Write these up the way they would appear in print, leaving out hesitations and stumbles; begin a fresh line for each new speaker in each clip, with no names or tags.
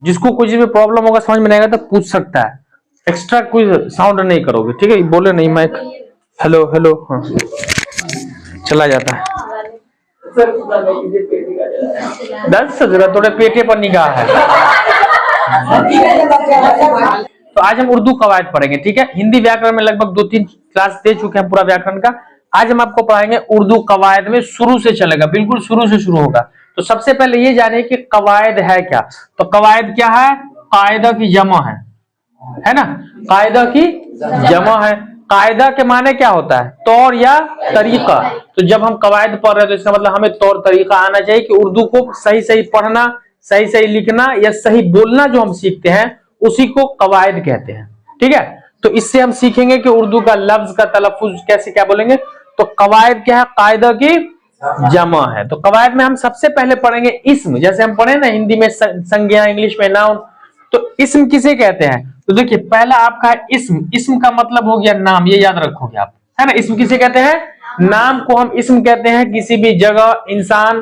जिसको कुछ भी प्रॉब्लम होगा, समझ में नहीं आएगा तो पूछ सकता है, एक्स्ट्रा कोई साउंड नहीं करोगे, ठीक है? बोले नहीं माइक हेलो हेलो, हाँ चला जाता है। दर्द से जरा थोड़े पेटे पर निगाह है। तो आज हम उर्दू कवायद पढ़ेंगे, ठीक है? हिंदी व्याकरण में लगभग 2-3 क्लास दे चुके हैं पूरा व्याकरण का। आज हम आपको पढ़ाएंगे उर्दू कवायद में, शुरू से चलेगा, बिल्कुल शुरू से शुरू होगा। तो सबसे पहले ये जानिए कि कवायद है क्या। तो कवायद क्या है? कायदा की जमा है ना? कायदा की जमा है। कायदा के माने क्या होता है? तौर या तरीका। तो जब हम कवायद पढ़ रहे हैं तो इसका मतलब हमें तौर तरीका आना चाहिए कि उर्दू को सही सही पढ़ना, सही सही लिखना या सही बोलना जो हम सीखते हैं उसी को कवायद कहते हैं, ठीक है? तो इससे हम सीखेंगे कि उर्दू का लफ्ज का तलफ्फुज कैसे क्या बोलेंगे। तो कवायद क्या है? कायदा की जमा है। तो कवायद में हम सबसे पहले पढ़ेंगे इस्म, जैसे हम पढ़े ना हिंदी में संज्ञा, इंग्लिश में नाउन। तो इस्म किसे कहते हैं? तो देखिए पहला आपका है इस्म। इस्म का मतलब हो गया नाम, ये याद रखोगे आप, है ना? इस्म किसे कहते हैं? नाम को हम इस्म कहते हैं। किसी भी जगह, इंसान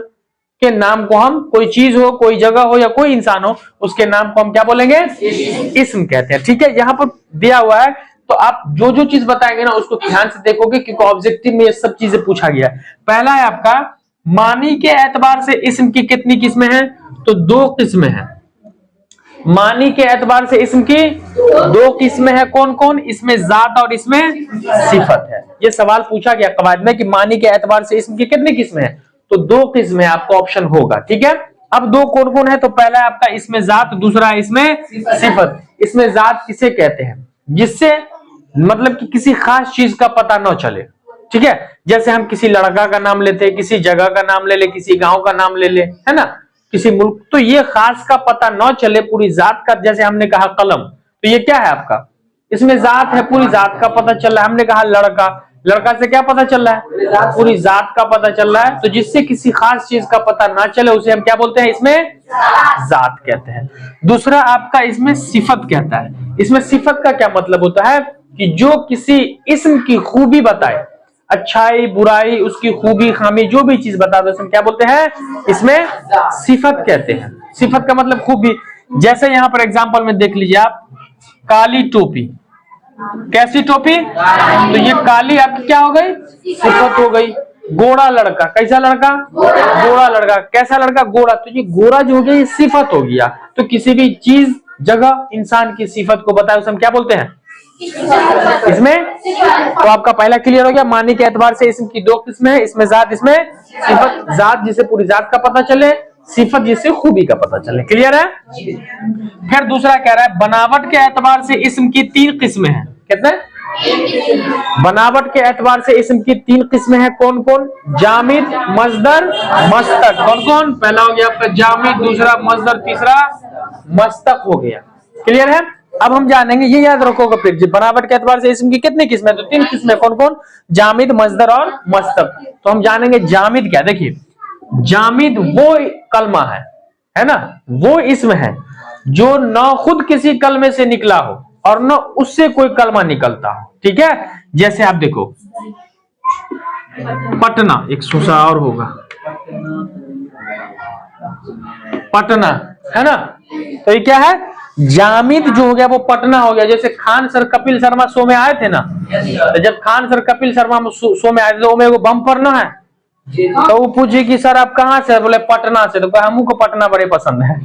के नाम को हम, कोई चीज हो, कोई जगह हो या कोई इंसान हो, उसके नाम को हम क्या बोलेंगे? इस्म कहते हैं, ठीक है? यहाँ पर दिया हुआ है तो आप जो जो चीज बताएंगे ना उसको ध्यान से देखोगे क्योंकि ऑब्जेक्टिव में ये सब चीजें पूछा गया है। पहला है आपका मानी के एतबार से इस्म की कितनी किस्में हैं? तो 2 किस्में हैं। मानी के एतबार से इस्म की 2 किस्में हैं। कौन कौन? इसमें जात और इसमें सिफत है। ये सवाल पूछा गया कवायद में कि मानी के एतबार से इस्म की कितनी किस्में हैं? तो 2 किस्में, आपका ऑप्शन होगा, ठीक है? अब 2 कौन कौन है? तो पहला है आपका इसमें जात, दूसरा है इसमें सिफत। इसमें जात किसे कहते हैं? जिससे मतलब कि किसी खास चीज का पता न चले, ठीक है? जैसे हम किसी लड़का का नाम लेते, किसी जगह का नाम ले ले, किसी गांव का नाम ले ले, है ना, किसी मुल्क, तो ये खास का पता न चले, पूरी जात का। जैसे हमने कहा कलम, तो ये क्या है आपका? इसमें जात है, पूरी जात का पता चल रहा है। हमने कहा लड़का, लड़का से क्या पता चल रहा है? पूरी जात का पता चल रहा है। तो जिससे किसी खास चीज का पता ना चले उसे हम क्या बोलते हैं? इसमें जात कहते हैं। दूसरा आपका इसमें सिफत कहता है। इसमें सिफत का क्या मतलब होता है? कि जो किसी इस्म की खूबी बताए, अच्छाई बुराई, उसकी खूबी खामी, जो भी चीज बता दो, इसमें क्या बोलते हैं? इसमें सिफत कहते हैं। सिफत का मतलब खूबी। जैसे यहां पर एग्जांपल में देख लीजिए आप, काली टोपी, कैसी टोपी? तो ये काली आपकी क्या हो गई? सिफत हो गई। गोरा लड़का, कैसा लड़का? गोरा लड़का। कैसा लड़का? गोरा। तो ये गोरा जो हो गया ये सिफत हो गया। तो किसी भी चीज, जगह, इंसान की सिफत को बताए उसे हम क्या बोलते हैं? इसमें। तो आपका पहला क्लियर हो गया, मानी के एतबार से इसम की 2 किस्में हैं, इसमें जात, इसमें सिफत। जात जिसे पूरी जात का पता चले, सिफत जिसे खूबी का पता चले। क्लियर है? फिर दूसरा कह रहा है बनावट के एतबार से इसम की 3 किस्में हैं। कितने? बनावट के एतबार से इसम की 3 किस्में हैं। कौन कौन? जामिद, मजदर, मस्तक। कौन कौन? पहला हो गया आपका जामिद, दूसरा मजदर, तीसरा मस्तक हो गया। क्लियर है? अब हम जानेंगे, ये याद रखोगे फिर, बनावट के एतबार से इसम की कितनी किस्में? तो 3 किस्में। कौन कौन? जामिद, मजदर और मस्तक। तो हम जानेंगे जामिद क्या। देखिए जामिद वो कलमा है ना, वो इसम है जो न खुद किसी कलमे से निकला हो और न उससे कोई कलमा निकलता हो, ठीक है? जैसे आप देखो पटना, एक सुसा और होगा, पटना, है ना? तो ये क्या है? जामिद जो हो गया वो पटना हो गया। जैसे खान सर कपिल शर्मा शो में आए थे ना, तो जब खान सर कपिल शर्मा शो में आए थे तो मेरे को बम्पर ना है, तो वो पूछे कि सर आप कहाँ से? बोले पटना से। तो कहा हमको पटना बड़े पसंद है।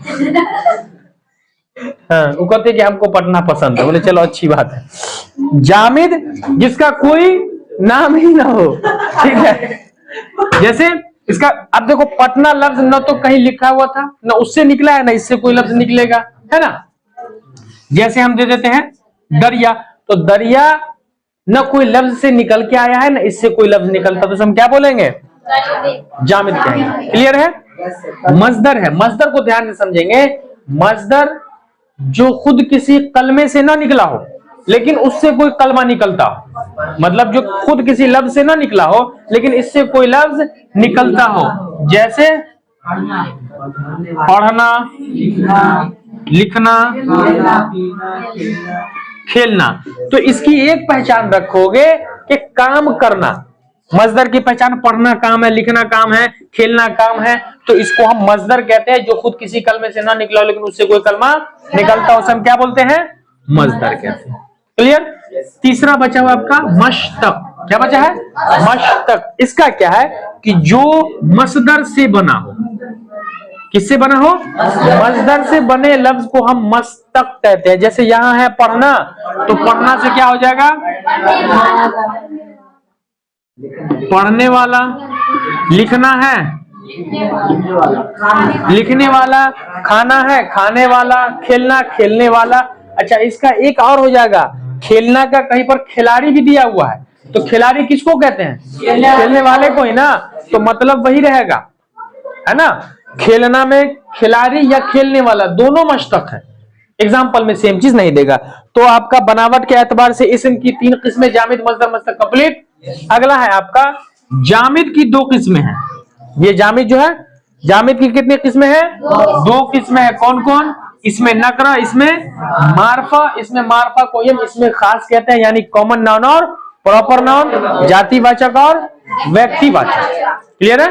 हाँ, वो कहते कि हमको पटना पसंद है। बोले चलो अच्छी बात है। जामिद जिसका कोई नाम ही ना हो, ठीक है? जैसे इसका अब देखो पटना लफ्ज न तो कहीं लिखा हुआ था, न उससे निकला है, न इससे कोई लफ्ज निकलेगा, है ना? जैसे हम दे देते हैं दरिया, तो दरिया न कोई लफ्ज से निकल के आया है, न इससे कोई लफ्ज निकलता, तो हम क्या बोलेंगे? जामिद कहेंगे। क्लियर है? मजदर है। मजदर को ध्यान से समझेंगे। मजदर जो खुद किसी कलमे से ना निकला हो लेकिन उससे कोई कलमा निकलता हो, मतलब जो खुद किसी लफ्ज से ना निकला हो लेकिन इससे कोई लफ्ज निकलता हो। जैसे पढ़ना, लिखना, खेलना। तो इसकी एक पहचान रखोगे कि काम करना, मजदर की पहचान पढ़ना काम है, लिखना काम है, खेलना काम है, तो इसको हम मजदर कहते हैं। जो खुद किसी कलमे से ना निकला लेकिन उससे कोई कलमा निकलता, उसे हम क्या बोलते हैं? मजदर कहते हैं। क्लियर? तीसरा बचा हुआ आपका मश्तक। क्या बचा है? मश्तक। इसका क्या है कि जो मसदर से बना हो। किससे बना हो? मसदर से बने लफ्ज को हम मस्तक कहते हैं। जैसे यहां है पढ़ना, तो पढ़ना से क्या हो जाएगा? पढ़ने वाला। लिखना है, लिखने वाला। खाना है, खाने वाला। खेलना, खेलने वाला। अच्छा, इसका एक और हो जाएगा, खेलना का कहीं पर खिलाड़ी भी दिया हुआ है, तो खिलाड़ी किसको कहते हैं? खेलने वाले को ही ना, तो मतलब वही रहेगा, है ना। खेलना में खिलाड़ी या खेलने वाला दोनों मश्तक है। एग्जाम्पल में सेम चीज नहीं देगा। तो आपका बनावट के एतबार से इसम की 3 किस्में, जामिद, मजदर, मस्तक, कंप्लीट। अगला है आपका जामिद की 2 किस्में हैं। ये जामिद जो है, जामिद की कितनी किस्में हैं? 2 किस्में हैं। कौन कौन? इसमें नकरा, इसमें मारफा। इसमें मारफा को हम इसमें खास कहते हैं, यानी कॉमन नाउन और प्रॉपर नाउन, जातिवाचक और व्यक्तिवाचक। क्लियर है?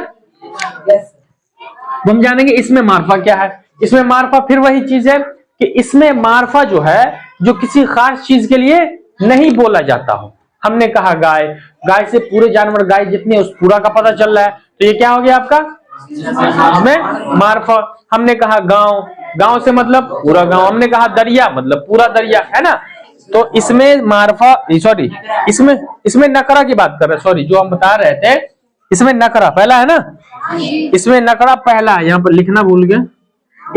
हम जानेंगे इसमें मारफा क्या है। इसमें मारफा फिर वही चीज है कि इसमें मारफा जो है, जो किसी खास चीज के लिए नहीं बोला जाता हो। हमने कहा गाय, गाय से पूरे जानवर, गाय जितने उस पूरा का पता चल रहा है, तो ये क्या हो गया आपका? इसमें मारफा। हमने कहा गांव, गांव से मतलब पूरा गांव। हमने कहा दरिया, मतलब पूरा दरिया, है ना। तो इसमें मारफा, सॉरी, इसमें नकरा की बात कर रहे हैं। सॉरी, जो हम बता रहे थे, इसमें नकरा पहला है ना। इसमें नकरा पहला है, यहाँ पर लिखना भूल गया।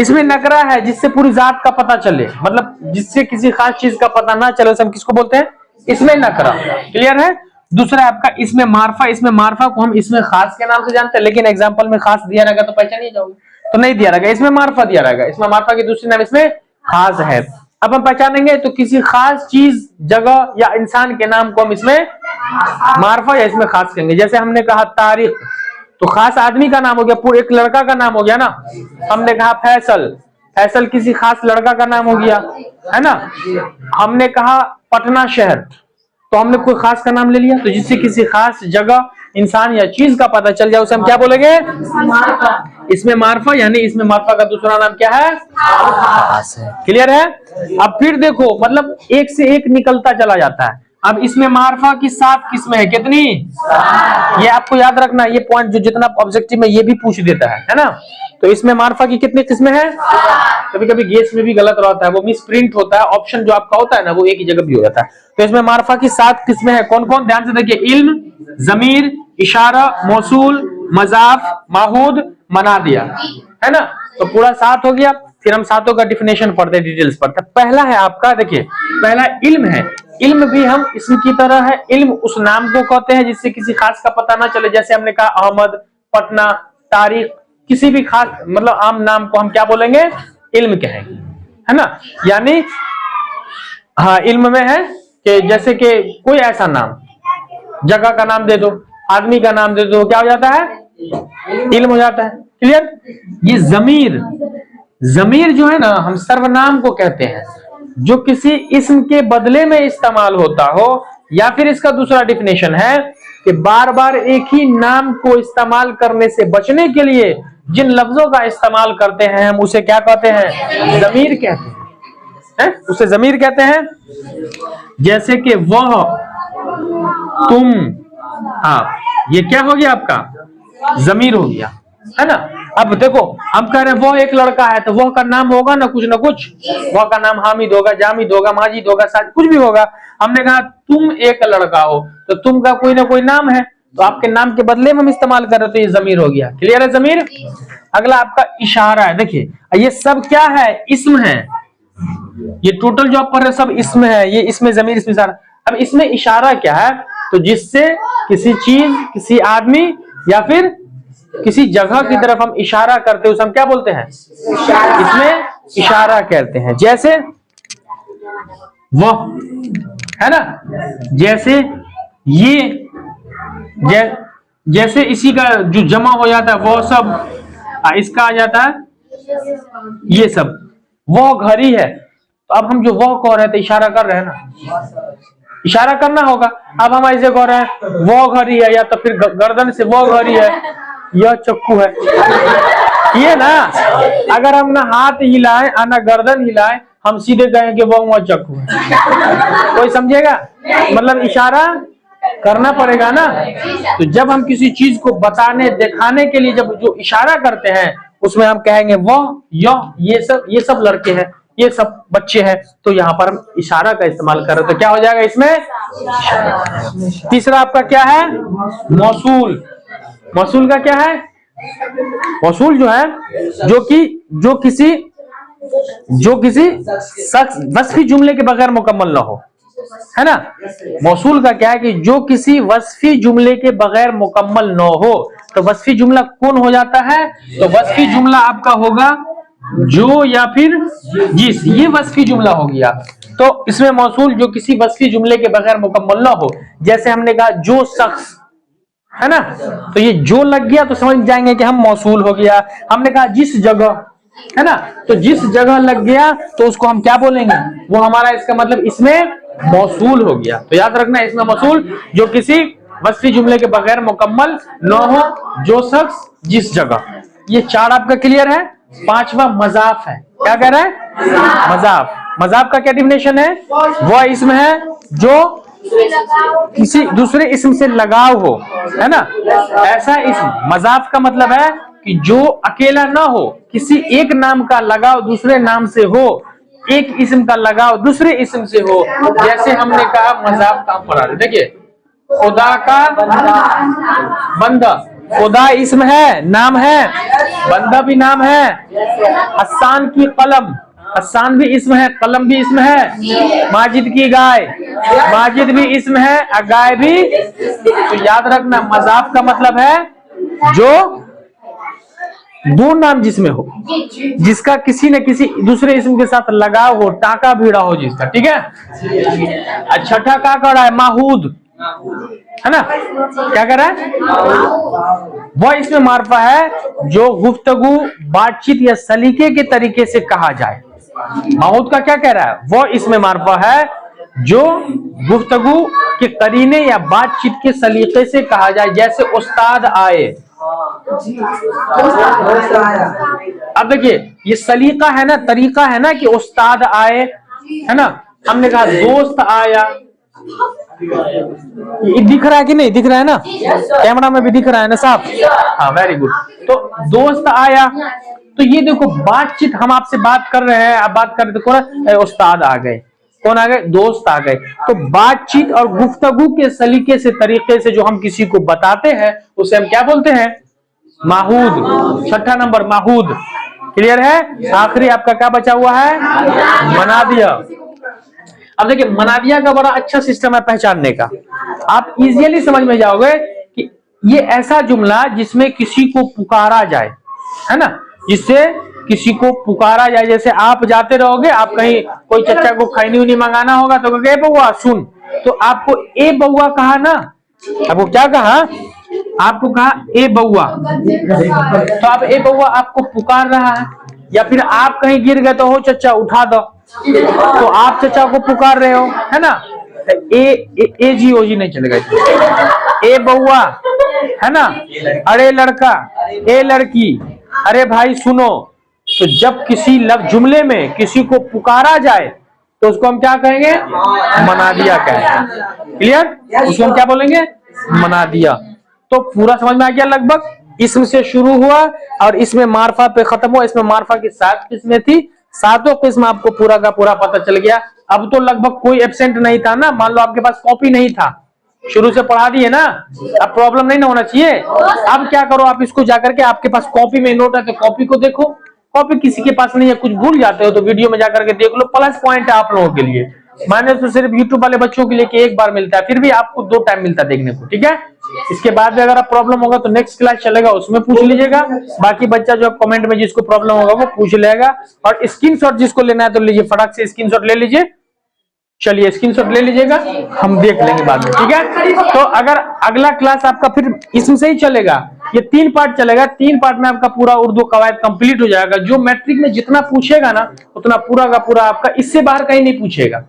इसमें नकरा है जिससे पूरी जात का पता चले, मतलब जिससे किसी खास चीज का पता ना चले, उसे हम किसको बोलते हैं? इसमें नकरा। क्लियर है? दूसरा आपका इसमें मारफा। इसमें मारफा को हम इसमें खास के नाम से जानते हैं, लेकिन एग्जाम्पल में खास दिया रहेगा तो पहचान नहीं जाओगे, तो नहीं दिया रहेगा। इसमें मारफा दिया रहेगा। इसमें मारफा की दूसरी नाम इसमें खास है। अब हम पहचानेंगे तो किसी खास चीज, जगह या इंसान के नाम को हम इसमें मारफा या इसमें खास कहेंगे। जैसे हमने कहा तारिक, तो खास आदमी का नाम हो गया, पूरे एक लड़का का नाम हो गया ना। हमने कहा फैसल, फैसल किसी खास लड़का का नाम हो गया, है ना। हमने कहा पटना शहर, तो हमने कोई खास का नाम ले लिया, तो जिससे किसी खास जगह, इंसान या चीज का पता चल जाए, उसे हम क्या बोलेंगे? इसमें मारफा। यानी इसमें मारफा का दूसरा नाम क्या है? खास है। क्लियर है? अब फिर देखो, मतलब एक से एक निकलता चला जाता है। अब इसमें मारफा की 7 किस्में है। कितनी? ये आपको याद रखना, ये पॉइंट जो जितना ऑब्जेक्टिव में ये भी पूछ देता है ना। तो इसमें मारफा की कितनी किस्में हैं? कभी कभी गेस में भी गलत रहता है, वो मिस प्रिंट होता है, ऑप्शन जो आपका होता है ना, वो एक ही जगह भी हो जाता है। तो इसमें मारफा की 7 किस्में हैं। कौन कौन? ध्यान से देखिए, इल्म, जमीर, इशारा, मौसूल, मजाफ, माहूद, मनादिया, है ना। तो पूरा 7 हो गया। फिर हम 7 का डिफिनेशन पढ़ते, डिटेल्स पढ़ते। पहला है आपका, देखिए पहला इल्म है। इल्म भी हम इसम की तरह है। इल्म उस नाम को कहते हैं जिससे किसी खास का पता ना चले। जैसे हमने कहा अहमद, पटना, तारीख, किसी भी खास मतलब आम नाम को हम क्या बोलेंगे? इल्म कहेंगे, है ना। यानी हाँ, इल्म में है कि जैसे कि कोई ऐसा नाम, जगह का नाम दे दो, आदमी का नाम दे दो, क्या हो जाता है? इल्म हो जाता है। क्लियर? ये जमीर, जमीर जो है ना, हम सर्वनाम को कहते हैं जो किसी इस्म के बदले में इस्तेमाल होता हो, या फिर इसका दूसरा डिफिनेशन है कि बार बार एक ही नाम को इस्तेमाल करने से बचने के लिए जिन लफ्जों का इस्तेमाल करते हैं, हम उसे क्या कहते हैं? जमीर कहते हैं, उसे जमीर कहते हैं। जैसे कि वह, तुम, हाँ, ये क्या हो गया आपका? जमीर हो गया, है ना। अब देखो, हम कह रहे हैं वो एक लड़का है, तो वह का नाम होगा ना कुछ ना कुछ। वह का नाम हामिद होगा, जामिद होगा, माजिद होगा, साजिद, कुछ भी होगा। हमने कहा तुम एक लड़का हो, तो तुम का कोई ना कोई नाम है, तो आपके नाम के बदले में हम इस्तेमाल कर रहे, तो ये जमीर हो गया। क्लियर है? जमीर। अगला आपका इशारा है। देखिए, ये सब क्या है? इस्म है। ये टोटल जो आप पढ़ रहे सब इस्म है। ये इसमें जमीर, इसमें इशारा। अब इसमें इशारा क्या है? तो जिससे किसी चीज, किसी आदमी या फिर किसी जगह की तरफ हम इशारा करते हैं, उसे हम क्या बोलते हैं? इसमें इशारा कहते हैं। जैसे वह, है ना, जैसे ये, जैसे इसी का जो जमा हो जाता है वो सब, इसका आ जाता है ये सब। वह घड़ी है, तो अब हम जो वह कह रहे थे, इशारा कर रहे हैं ना, इशारा करना होगा। अब हम ऐसे कह रहे हैं वो घड़ी है, या तो फिर गर्दन से वो घड़ी है, यह चक्कू है, ये ना। अगर हम ना हाथ हिलाएं और ना गर्दन हिलाएं, हम सीधे कहें कि वो चक्कू है, कोई समझेगा? मतलब इशारा करना पड़ेगा ना। तो जब हम किसी चीज को बताने दिखाने के लिए जब जो इशारा करते हैं, उसमें हम कहेंगे वो, ये सब लड़के हैं, ये सब बच्चे हैं, तो यहाँ पर हम इशारा का इस्तेमाल कर रहे हैं, तो क्या हो जाएगा इसमें? तीसरा आपका क्या है? मौसूल। मौसूल का क्या है? मौसूल जो है जो किसी शख्स वस्फी जुमले के बगैर मुकम्मल ना हो, है ना। मौसूल का क्या है कि जो किसी वस्फी जुमले के बगैर मुकम्मल न हो। तो वस्फी जुमला कौन हो जाता है? तो वस्फी जुमला आपका होगा जो या फिर जिस, ये वस्फी जुमला हो गया। तो इसमें मौसूल जो किसी वस्फी जुमले के बगैर मुकम्मल न हो, जैसे हमने कहा जो शख्स, है ना, तो ये जो लग गया तो समझ जाएंगे कि हम मौसूल हो गया। हमने कहा जिस जगह, है ना, तो जिस जगह लग गया तो उसको हम क्या बोलेंगे? वो हमारा इसका मतलब इसमें मौसूल हो गया। तो याद रखना, इसमें मौसूल जो किसी वस्फी जुमले के बगैर मुकम्मल न हो, जो शख्स, जिस जगह। ये चार आपका क्लियर है। पांचवा मजाफ है। क्या कह रहा है? मजाफ। मजाफ का क्या डिफिनेशन है? वह इसम है जो किसी दूसरे इसम से लगाव हो, है ना, ऐसा इसम। मजाफ का मतलब है कि जो अकेला ना हो, किसी एक नाम का लगाव दूसरे नाम से हो, एक इसम का लगाव दूसरे इसम से हो। जैसे हमने कहा मजाफ का पढ़ा, देखिए खुदा का बंदा, खुदा इसम है, नाम है, बंदा भी नाम है। हसन की कलम, हसन भी इसम है, कलम भी इसम है। माजिद की गाय, माजिद भी इसम है, गाय भी। तो याद रखना, मजाफ का मतलब है जो दो नाम जिसमें हो, जिसका किसी न किसी दूसरे इसम के साथ लगाव हो, टाका भिड़ा हो जिसका, ठीक है। छठा क्या कर रहा है? माहूद, है ना। क्या कर रहा है? वह इसमें मारफा है जो गुफ्तगू, बातचीत या सलीके के तरीके से कहा जाए। माहूद का क्या कह रहा है? वह इसमें मारफा है जो गुफ्तगू के करीने या बातचीत के सलीके से कहा जाए। जैसे उस्ताद आए। अब देखिए ये सलीका है ना, तरीका है ना कि उस्ताद आए, है ना। हमने कहा दोस्त आया, ये दिख रहा है कि नहीं? दिख रहा है ना, कैमरा में भी दिख रहा है ना साहब? हाँ, वेरी गुड। तो दोस्त आया, तो ये देखो बातचीत, हम आपसे बात कर रहे हैं, आप बात कर रहे थे, कौन? उस्ताद आ गए। कौन आ गए? दोस्त आ गए। तो बातचीत और गुफ्तगू के सलीके से, तरीके से जो हम किसी को बताते हैं, उसे हम क्या बोलते हैं? माहूद। छठा नंबर माहूद। क्लियर है? आखिरी आपका क्या बचा हुआ है? मनादिया। अब देखिए मनादिया का बड़ा अच्छा सिस्टम है पहचानने का। आप इजीली समझ में जाओगे कि ये ऐसा जुमला जिसमें किसी को पुकारा जाए, है ना, जिससे किसी को पुकारा जाए। जैसे आप जाते रहोगे, आप कहीं कोई चच्चा को खैनी उनी मंगाना होगा तो कहे बउआ सुन, तो आपको ए बउआ कहा ना, आपको क्या कहा? आपको कहा ए बउआ। तो आप ए बउआ आपको पुकार रहा है। या फिर आप कहीं गिर गए तो हो चच्चा उठा दो, तो आप चचा को पुकार रहे हो, है ना। ए जी ओ जी नहीं चलेगा, ए बउआ, है ना, अरे लड़का, ए लड़की, अरे भाई सुनो। तो जब किसी लफ्ज जुमले में किसी को पुकारा जाए तो उसको हम क्या कहेंगे? मनादिया कहेंगे। क्लियर? उसको हम क्या बोलेंगे? मनादिया। तो पूरा समझ में आ गया लगभग। इसम से शुरू हुआ और इसमें मार्फा पे खत्म हुआ। इसमें मार्फा की 7 किस्में थी, 7 किस्म आपको पूरा का पूरा पता चल गया। अब तो लगभग कोई एब्सेंट नहीं था ना। मान लो आपके पास कॉपी नहीं था, शुरू से पढ़ा दिए ना, अब प्रॉब्लम नहीं ना होना चाहिए। अब क्या करो, आप इसको जाकर के, आपके पास कॉपी में नोट है तो कॉपी को देखो। कॉपी किसी के पास नहीं है, कुछ भूल जाते हो तो वीडियो में जाकर के देख लो। प्लस पॉइंट है आप लोगों के लिए। मैंने तो सिर्फ यूट्यूब वाले बच्चों के लिए कि एक बार मिलता है, फिर भी आपको 2 टाइम मिलता है देखने को, ठीक है। इसके बाद भी अगर आप प्रॉब्लम होगा तो नेक्स्ट क्लास चलेगा, उसमें पूछ लीजिएगा। बाकी बच्चा जो कमेंट में जिसको प्रॉब्लम होगा वो पूछ लेगा। और स्क्रीनशॉट जिसको लेना है तो लीजिए, फटाक से स्क्रीनशॉट ले लीजिए। चलिए स्क्रीनशॉट ले लीजिएगा, हम देख लेंगे बाद में, ठीक है। तो अगर अगला क्लास आपका फिर इसमें से ही चलेगा, ये 3 पार्ट चलेगा। 3 पार्ट में आपका पूरा उर्दू कवायद कंप्लीट हो जाएगा। जो मैट्रिक में जितना पूछेगा ना, उतना पूरा का पूरा आपका, इससे बाहर कहीं नहीं पूछेगा।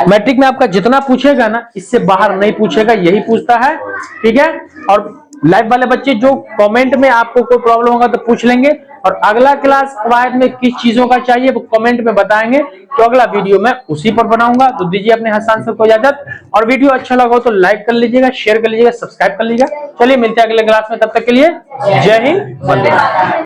मैट्रिक में आपका जितना पूछेगा ना, इससे बाहर नहीं पूछेगा, यही पूछता है, ठीक है। और लाइव वाले बच्चे जो कमेंट में आपको कोई प्रॉब्लम होगा तो पूछ लेंगे, और अगला क्लास कवायद में किस चीजों का चाहिए वो कमेंट में बताएंगे, तो अगला वीडियो मैं उसी पर बनाऊंगा। तो दीजिए अपने हसन सर को इजाजत, और वीडियो अच्छा लगा हो तो लाइक कर लीजिएगा, शेयर कर लीजिएगा, सब्सक्राइब कर लीजिएगा। चलिए मिलते हैं अगले क्लास में, तब तक के लिए जय हिंद, वंदे मातरम।